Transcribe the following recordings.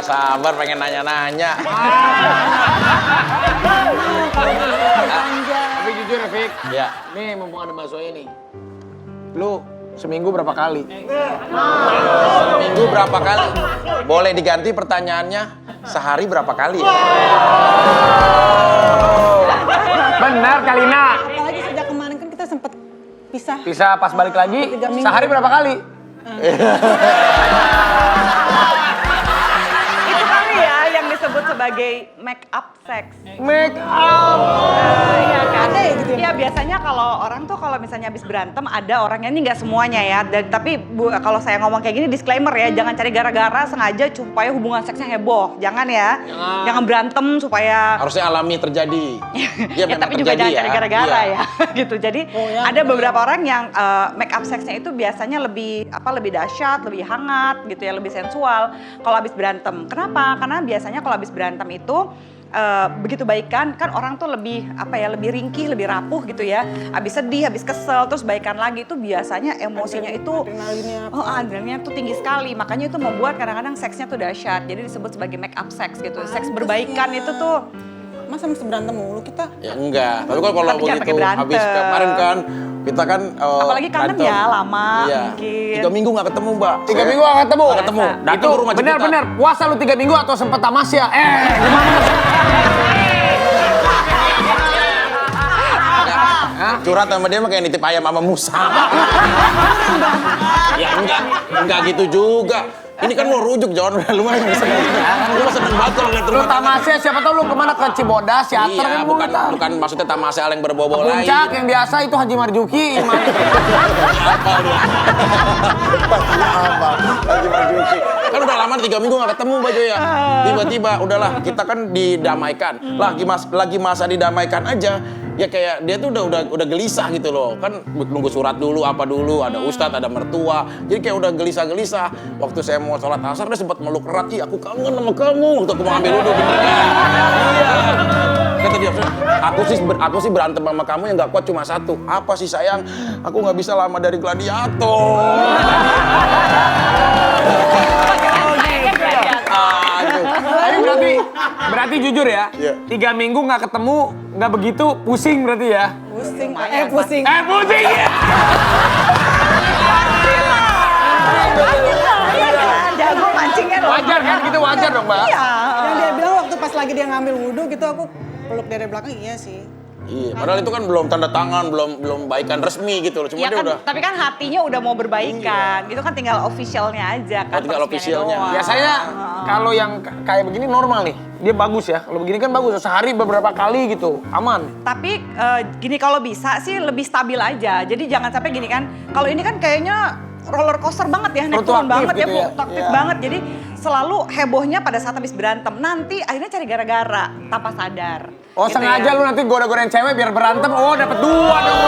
sabar pengen nanya-nanya. Tapi jujur ya, Fik. Ya. Nih, mumpung ada Mbak Zoe nih. Lu seminggu berapa kali? Seminggu berapa kali? Boleh diganti pertanyaannya, sehari berapa kali ya? Benar, Kalina. Apalagi sejak kemarin kan kita sempat pisah. Bisa pas balik lagi, sehari berapa kali? Itu kali ya yang disebut sebagai make up sex. Make up. Iya kan? Ada ya gitu ya? Iya biasanya kalau orang tuh kalau misalnya habis berantem ada orangnya, ini nggak semuanya ya. Tapi kalau saya ngomong kayak gini disclaimer ya, jangan cari gara-gara sengaja supaya hubungan seksnya heboh. Jangan ya. Jangan berantem supaya Harusnya alami terjadi. ya, memang tapi juga terjadi jangan cari gara-gara Iya. ya gitu. Jadi ada beberapa orang yang make up seksnya itu biasanya lebih dahsyat, lebih hangat gitu ya, lebih sensual kalau habis berantem. Kenapa? Karena biasanya kalau habis berantem itu begitu baikan kan orang tuh lebih lebih ringkih, lebih rapuh gitu ya. Habis sedih, habis kesel, terus baikan lagi itu biasanya emosinya itu adrenalinnya tuh tinggi sekali. Makanya itu membuat kadang-kadang seksnya tuh dahsyat. Jadi disebut sebagai make up sex gitu. Seks berbaikan itu tuh Masa mesti berantem mulu kita? Ya enggak. Tapi kan kalau Tapi jangan pakai begitu berantem. habis kemarin kan kita kan apalagi kangen berantem. ya lama Iya. mungkin. 3 minggu nggak ketemu, Mbak. 3 minggu gak ketemu? Nggak ketemu. Datang Itu ke rumah Ciputat. benar-benar puasa lu 3 minggu atau sempet tamasya? Gimana? Curhat sama dia mah kayak nitip ayam sama Musa. Ya enggak gitu juga. Ini kan mau rujuk, John. Lu mah seneng banget kalau ngeliat Lu rumah tangga. tamasya siapa tau lu kemana ke Cibodas, Siater Iya, kan bukan maksudnya tamasya yang berbau-bau lain. Puncak yang biasa itu Haji Marjuki. Apa lu? Apa? Lagi Marjuki. Kan udah lama 3 minggu gak ketemu, Mbak Joya. Tiba-tiba udahlah kita kan didamaikan. Lagi masa didamaikan aja. Ya kayak dia tuh udah gelisah gitu loh. Kan nunggu surat dulu, apa dulu, ada ustadz, ada mertua. Jadi kayak udah gelisah-gelisah. Waktu saya mau sholat asar dia sempat meluk erat. Ih, aku kangen sama kamu. Waktu aku mau ambil wudhu bener kan. Iya. Kata dia, aku sih berantem sama kamu yang gak kuat cuma satu. Apa sih sayang? Aku gak bisa lama dari gladiator. Tapi berarti jujur ya, Iya. 3 minggu nggak ketemu, nggak begitu pusing berarti ya? Pusing. Pusing Pusing. ya? Jago mancingnya loh. Wajar kan? Gitu wajar dong, Mbak? Iya. Yang dia bilang waktu pas lagi dia ngambil wudhu gitu aku peluk dari belakang, iya sih. Iya, padahal itu kan belum tanda tangan, belum baikan resmi gitu loh. Cuma Ya dia kan, udah. tapi kan hatinya udah mau berbaikan. Gitu kan tinggal officialnya aja kan. Tinggal peresmiannya officialnya. doang. Biasanya kalau yang kayak begini normal nih, dia bagus ya. Kalau begini kan bagus, sehari beberapa kali gitu, aman. Tapi gini kalau bisa sih lebih stabil aja. Jadi jangan sampai gini kan. Kalau ini kan kayaknya roller coaster banget ya, naik turun Fluktuatif banget ya, gitu ya. fluktuatif Iya. banget. Jadi selalu hebohnya pada saat habis berantem. Nanti akhirnya cari gara-gara tanpa sadar. Oh Gitu sengaja ya. lu nanti goda-godain cewek biar berantem, oh dapet 2 dong.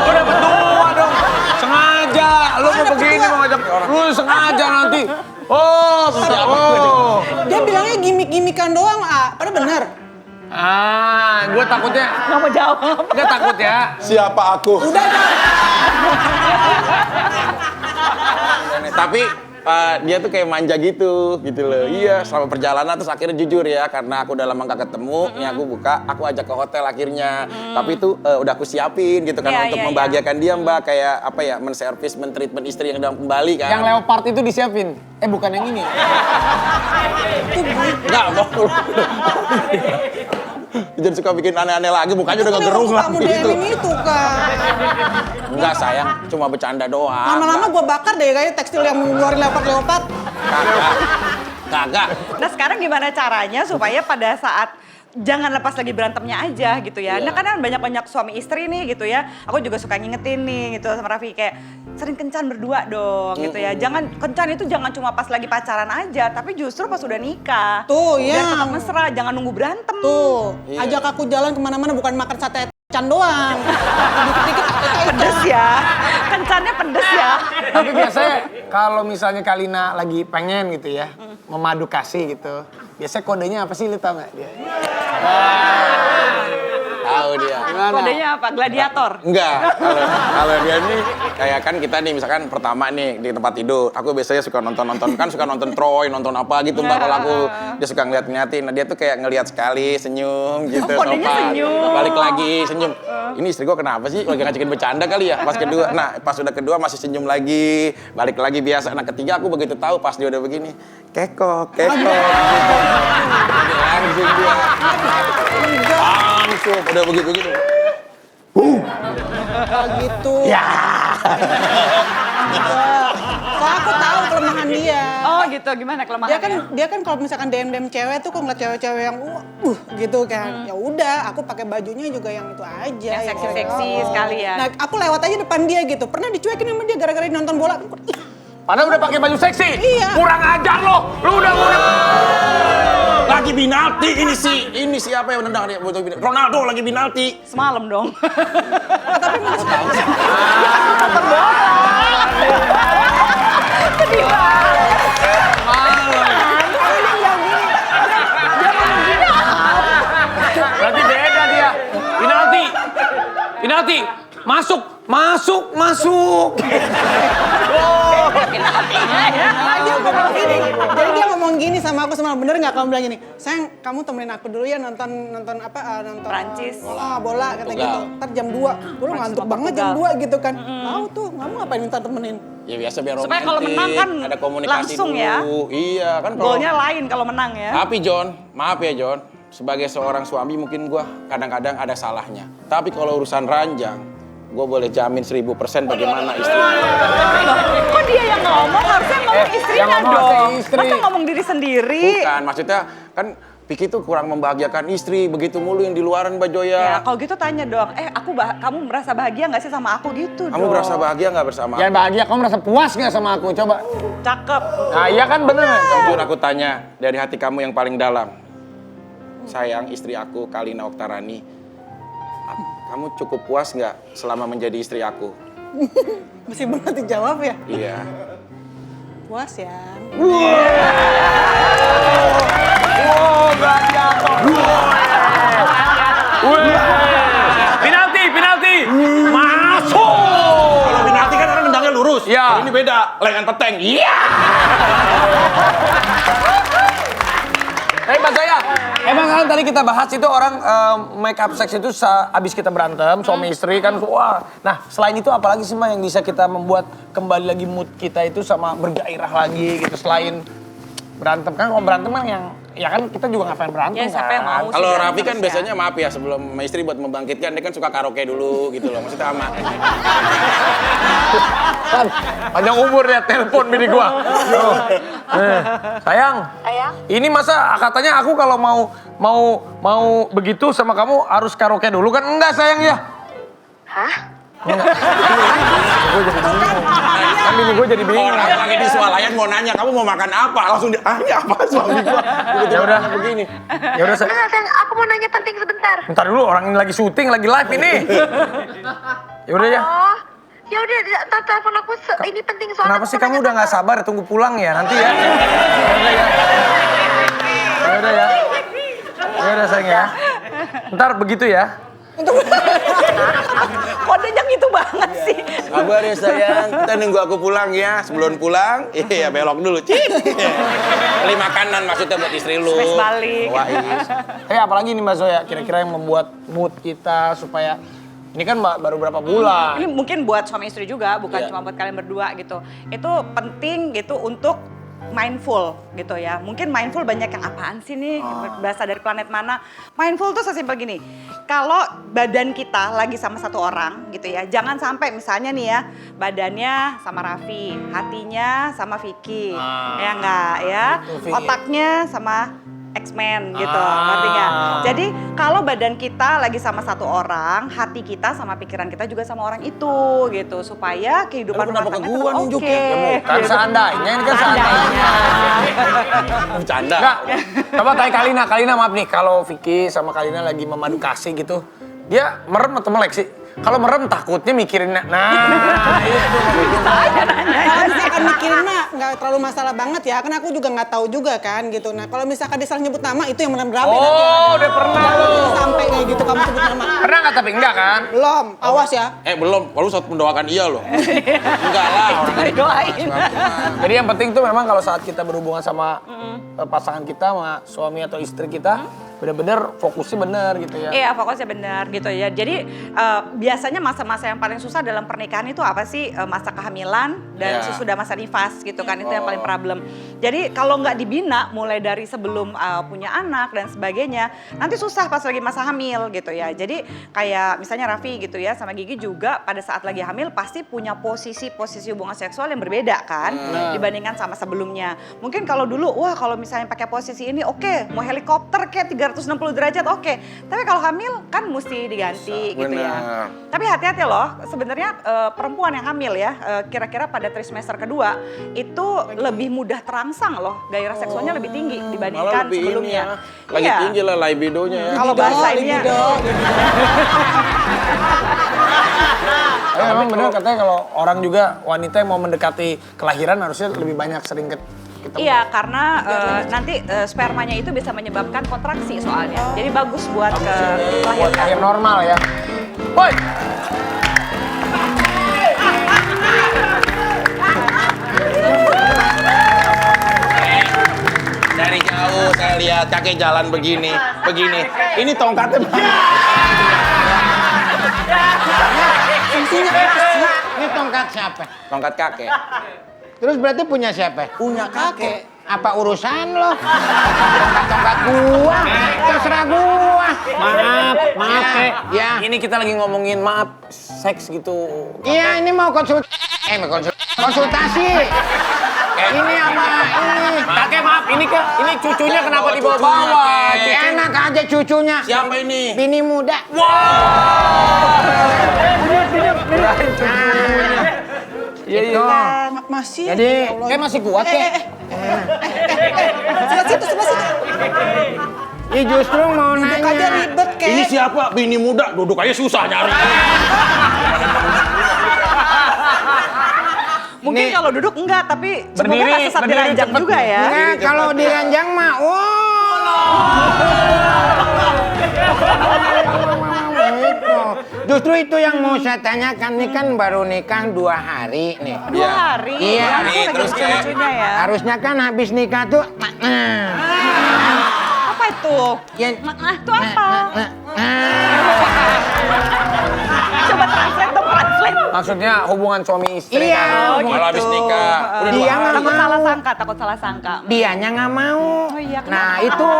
Oh dapet 2 dong. Sengaja, lu mau begini mau ngajak, lu sengaja nanti. Oh. Dia bilangnya gimmick-gimmickan doang, padahal bener. Gue takutnya, Nggak mau jawab. nggak takut ya. Siapa aku? Tapi dia tuh kayak manja gitu loh. Iya, selama perjalanan terus akhirnya jujur ya, karena aku udah lama gak ketemu, nih aku ajak ke hotel akhirnya. Tapi itu udah aku siapin gitu kan Iya, untuk iya, membahagiakan dia, Mbak, kayak apa ya, menservis, mentreatment istri yang udah kembali kan. Yang leopard itu disiapin. Bukan yang ini. Enggak mau. Jangan suka bikin aneh-aneh lagi, mukanya udah ngegerung Kamu lagi gitu. DM itu kan. Enggak sayang, cuma bercanda doang. Lama-lama gue bakar deh kayak tekstil yang ngeluarin leopard-leopard. Kagak. Nah sekarang gimana caranya supaya pada saat jangan lepas lagi berantemnya aja gitu ya. Nah kan banyak-banyak suami istri nih gitu ya. Aku juga suka ngingetin nih gitu sama Raffi kayak sering kencan berdua dong gitu ya. Jangan kencan itu jangan cuma pas lagi pacaran aja, tapi justru pas udah nikah. Tuh, Biar iya. tetap mesra, jangan nunggu berantem. Tuh, ajak aku jalan kemana-mana bukan makan sate can doang. Dikit-dikit Pedes ya. Kencannya pedes ya. Tapi biasanya kalau misalnya Kalina lagi pengen gitu ya, memadu kasih gitu. Biasanya kodenya apa sih, lu tau gak dia? Tahu dia. Kodenya apa? Gladiator? Enggak, kalau dia nih kayak kan kita nih misalkan pertama nih di tempat tidur, aku biasanya suka nonton kan suka nonton Troy, nonton apa gitu Mbak kalau aku dia suka ngeliatin. Nah dia tuh kayak ngeliat sekali senyum gitu Kodenya sopan. senyum. Balik lagi senyum. Ini istri gua kenapa sih? Lagi ngajakin bercanda kali ya. Pas kedua, nah pas udah kedua masih senyum lagi, balik lagi biasa. Nah ketiga aku begitu tahu pas dia udah begini, kekok. Gitu. Langsung dia. Langsung udah begitu. gitu. Ya. Soalnya aku tahu kelemahan dia. Oh gitu, gimana kelemahannya? Dia kan kalau misalkan DM cewek tuh kok ngeliat cewek-cewek yang gitu kan. Ya udah, aku pakai bajunya juga yang itu aja. Yang seksi-seksi sekali ya. Nah, aku lewat aja depan dia gitu. Pernah dicuekin sama dia gara-gara nonton bola. Ih, Padahal udah pakai baju seksi. Iya. Kurang ajar lo. Lu udah Lagi binalti ini siapa yang menendang dia? Ronaldo lagi binalti. Semalam dong. tapi mau tahu sih. Sedih banget. Berarti beda dia. Penalti. Masuk. Jadi dia ngomong gini sama aku semalam, bener nggak kamu bilang gini, sayang kamu temenin aku dulu ya nonton Prancis. bola kata Portugal. gitu, ntar jam 2, dulu ngantuk sama banget Portugal. jam 2 gitu kan, tahu tuh kamu ngapain minta temenin? Ya biasa biar romantis. Supaya kalau menang kan ada komunikasi langsung dulu. ya. Iya kan kalau. Golnya lain kalau menang ya. Tapi John, maaf ya John, sebagai seorang suami mungkin gua kadang-kadang ada salahnya. Tapi kalau urusan ranjang, gua boleh jamin 1000% bagaimana istri. Kok dia yang ngomong? Harusnya ngomong istrinya yang ngomong dong. harusnya istri. Masa ngomong diri sendiri? Bukan, maksudnya kan Piki tuh kurang membahagiakan istri, begitu mulu yang di luaran Mbak Ya, Joya. kalau gitu tanya dong. Kamu merasa bahagia nggak sih sama aku gitu Kamu dong? merasa bahagia nggak bersama Jangan aku? bahagia, kamu merasa puas nggak sama aku? Coba. Cakep. Nah iya kan bener. Jujur aku tanya, dari hati kamu yang paling dalam. Sayang istri aku, Kalina Oktarani. Kamu cukup puas nggak selama menjadi istri aku? Masih belum dijawab ya? Iya. Puas ya. Penalti. Masuk. Kalau penalti kan orang nendangnya lurus. Iya. Kalau ini beda, lengan peteng. Iya. Mbak Zoya, emang kan tadi kita bahas itu orang make up sex itu abis kita berantem, suami istri kan, wah. Nah, selain itu apalagi sih Mbak yang bisa kita membuat kembali lagi mood kita itu sama bergairah lagi gitu, selain berantem kan, kalau berantem kan yang, ya kan kita juga ngapain berantem Ya, siapa yang kan. mau? Kalau Sih, Raffi kan terus ya. biasanya maaf ya sebelum sama istri buat membangkitkan dia kan suka karaoke dulu gitu loh maksudnya sama. Kan, panjang umur ya telepon bini gua. Yo. Sayang. Ini masa katanya aku kalau mau begitu sama kamu harus karaoke dulu kan? Enggak sayang ya. Hah? Kan bini gua jadi bingung. Orang lagi di swalayan mau nanya kamu mau makan apa langsung dia ini apa suami gua. Ya udah begini. Ya udah sayang. Enggak, sayang, aku mau nanya penting sebentar. Bentar dulu orang ini lagi syuting, lagi live ini. Ya udah ya. Oh, ya udah, telepon aku ini penting soalnya. Kenapa sih kamu udah nggak sabar tunggu pulang ya nanti ya? Ya udah ya. Ya udah sayang ya. Ntar begitu ya. Kodenya gitu banget sih. Sabar ya sayang, kita nunggu aku pulang ya. Sebelum pulang, iya belok dulu. Cik. Beli makanan maksudnya buat istri lu. Smash balik. Wais. Apalagi nih Mbak Zoya, kira-kira yang membuat mood kita supaya ini kan baru berapa bulan. Ini mungkin buat suami istri juga, bukan Iya. cuma buat kalian berdua gitu. Itu penting gitu untuk mindful gitu ya. Mungkin mindful banyak yang apaan sih nih, bahasa dari planet mana. Mindful tuh sesimpel gini, kalau badan kita lagi sama satu orang gitu ya, jangan sampai misalnya nih ya, badannya sama Raffi, hatinya sama Vicky, ya enggak ya, Vicky. otaknya sama X-Men gitu, ngerti nggak? Jadi kalau badan kita lagi sama satu orang, hati kita sama pikiran kita juga sama orang itu gitu, supaya kehidupan Lalu kenapa rumah tangga ke gua tetap nunjukin? oke. Ya, mau. Kan seandainya, ini kan seandainya. Bercanda. Enggak, coba tanya Kalina maaf nih, kalau Vicky sama Kalina lagi memadu kasih gitu, dia merem atau melek sih? Kalau merem takutnya mikirin, nah itu. Kalau misalkan mikirin mah nggak terlalu masalah banget ya, karena aku juga nggak tahu juga kan gitu. Nah kalau misalkan dia salah nyebut nama itu yang benar-benar nanti. Oh, udah pernah lo. Sampai kayak gitu kamu sebut nama. Pernah nggak tapi enggak kan? Belum, awas ya. Belum, lalu saat mendoakan iya loh. Enggak lah, orang Doain. Jadi yang penting tuh memang kalau saat kita berhubungan sama pasangan kita, sama suami atau istri kita, bener-bener fokusnya bener gitu ya. Iya, fokusnya benar gitu ya. Jadi biasanya masa-masa yang paling susah dalam pernikahan itu apa sih? Masa kehamilan dan Iya. sesudah masa nifas gitu kan, itu yang paling problem. Jadi kalau nggak dibina mulai dari sebelum punya anak dan sebagainya, nanti susah pas lagi masa hamil gitu ya. Jadi kayak misalnya Raffi gitu ya sama Gigi juga pada saat lagi hamil pasti punya posisi hubungan seksual yang berbeda kan dibandingkan sama sebelumnya. Mungkin kalau dulu, wah kalau misalnya pakai posisi ini oke, mau helikopter kayak 360 derajat oke. Tapi kalau hamil kan mesti diganti gitu ya. Benar. Tapi hati-hati loh, sebenarnya perempuan yang hamil ya, kira-kira pada trimester kedua itu lebih mudah terangsang loh, gairah seksualnya lebih tinggi Malah dibandingkan lebih ini sebelumnya. ya. Lagi Iya. tinggi lah libidonya ya. Kalau bahasa ini ya, Tapi memang bener katanya kalau orang juga wanita yang mau mendekati kelahiran harusnya lebih banyak sering ketemu. iya karena nanti spermanya itu bisa menyebabkan kontraksi soalnya. Jadi bagus buat Buat melahirkan. lahir normal ya. Boy! Dari jauh saya lihat kakek jalan begini. Ini tongkatnya Ini tongkat siapa? tongkat kakek. Terus berarti punya siapa? Punya kakek. Apa urusan lo? Tongkat gua, terserah gua. Maaf, Kek. Ya. Ini kita lagi ngomongin maaf seks gitu. Iya, ini mau konsultasi. Ini apa ini? Kakek maaf, ini cucunya kenapa dibawa-bawa? Enak aja cucunya. Siapa ini? Bini muda. Iya, iya. Masih. Jadi, ya Allah. Kayak masih kuat, Kek. Sebelah situ, sebelah situ. ya justru mau Duduk aja nanya. ribet kayak. Ini siapa? Bini muda, duduk aja susah nyari. Mungkin kalau duduk enggak, tapi semoga Berdiri, nggak sesat berdiri diranjang cepet. juga ya. Enggak, kalau diranjang mah, itu. Justru itu yang mau saya tanyakan, nih kan baru nikah 2 hari nih. 2 hari. Iya. Aku lagi Terus kayak- lucu-lucunya ya. Harusnya kan habis nikah tuh, Apa itu? Ya. Itu apa? Coba translate dong, translate. Maksudnya hubungan suami istri. Iya. kan? Kalau habis nikah. Udah Dia 2 hari. nggak Takut mau. salah sangka, takut salah sangka. Dianya nggak mau. Oh iya, kenapa? Nah itu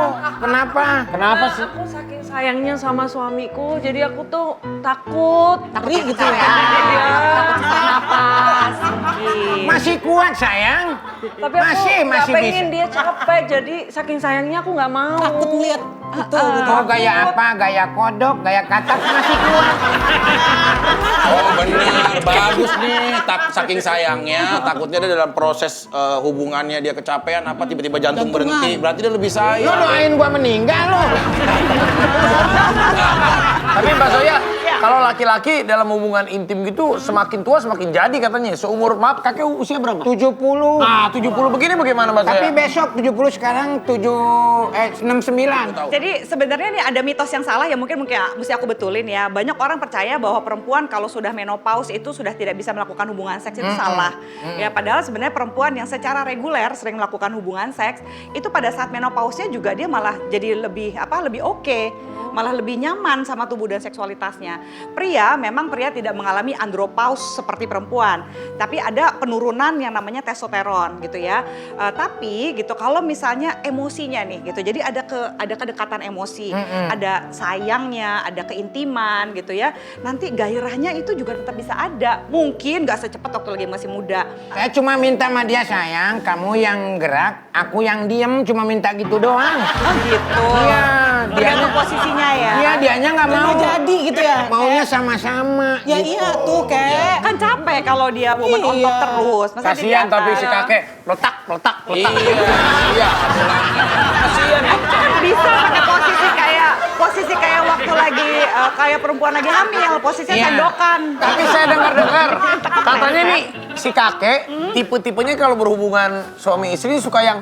kenapa? Kenapa sih? Aku saking sayangnya sama suamiku, jadi aku tuh takut. Takut gitu ya. Takut sesak napas. Mungkin. Masih kuat sayang. Tapi aku masih nggak pengen bisa. dia capek, jadi saking sayangnya aku nggak mau. Takut ngeliat itu. Oh gaya apa? Gaya kodok, gaya katak masih kuat. Oh benar, bagus nih. Saking sayangnya, takutnya dia dalam proses hubungannya dia kecapean apa tiba-tiba jantung berhenti. Berarti dia lebih Lo sayang. doain gua meninggal lo. Tapi Mbak Zoya, kalau laki-laki dalam hubungan intim gitu semakin tua semakin jadi katanya. Seumur, maaf kakek usia berapa? 70. Nah, 70 begini bagaimana Mbak Zoya? Tapi besok 70 sekarang 69. Jadi sebenarnya nih ada mitos yang salah ya mungkin mesti aku betulin ya. Banyak orang percaya bahwa perempuan kalau sudah menopause itu sudah tidak bisa melakukan hubungan seks itu salah. Ya padahal sebenarnya perempuan yang secara reguler sering melakukan hubungan seks itu pada saat menopause-nya juga dia malah jadi lebih oke, malah lebih nyaman sama tubuh dan seksualitasnya. Pria memang tidak mengalami andropause seperti perempuan, tapi ada penurunan yang namanya testosteron gitu ya. Tapi gitu kalau misalnya emosinya nih gitu, jadi ada kedekatan emosi, ada sayangnya, ada keintiman gitu ya. Nanti gairahnya itu juga tetap bisa ada. Mungkin nggak secepat waktu lagi masih muda. Saya cuma minta sama dia sayang, kamu yang gerak, aku yang diem, cuma minta gitu doang. Oh gitu. Iya, Tergantung posisinya ya. Iya, dianya nggak mau. Nggak jadi gitu ya. Maunya sama-sama. Ya gitu. iya tuh kayak. Kan capek kalau dia woman on top Iya. terus. Masa dia di Kasihan atas? tapi si kakek letak. Iya. Kan bisa pakai posisi kayak posisi kayak waktu lagi kayak perempuan lagi hamil, posisinya sendokan. Tapi saya dengar-dengar katanya nih si kakek tipe-tipenya kalau berhubungan suami istri suka yang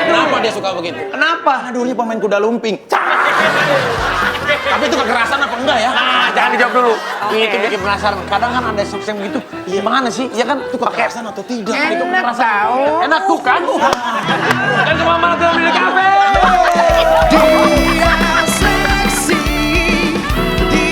Kenapa dia suka begitu? kenapa? Karena dulunya pemain kuda lumping. Tapi itu kekerasan apa enggak ya? Nah, jangan dijawab dulu. Itu bikin penasaran. Kadang kan ada seks yang begitu. Gimana sih? Ya kan Itu kekerasan atau tidak? Enak tahu. enak tuh kan? Kan cuma malah tuh milik kafe.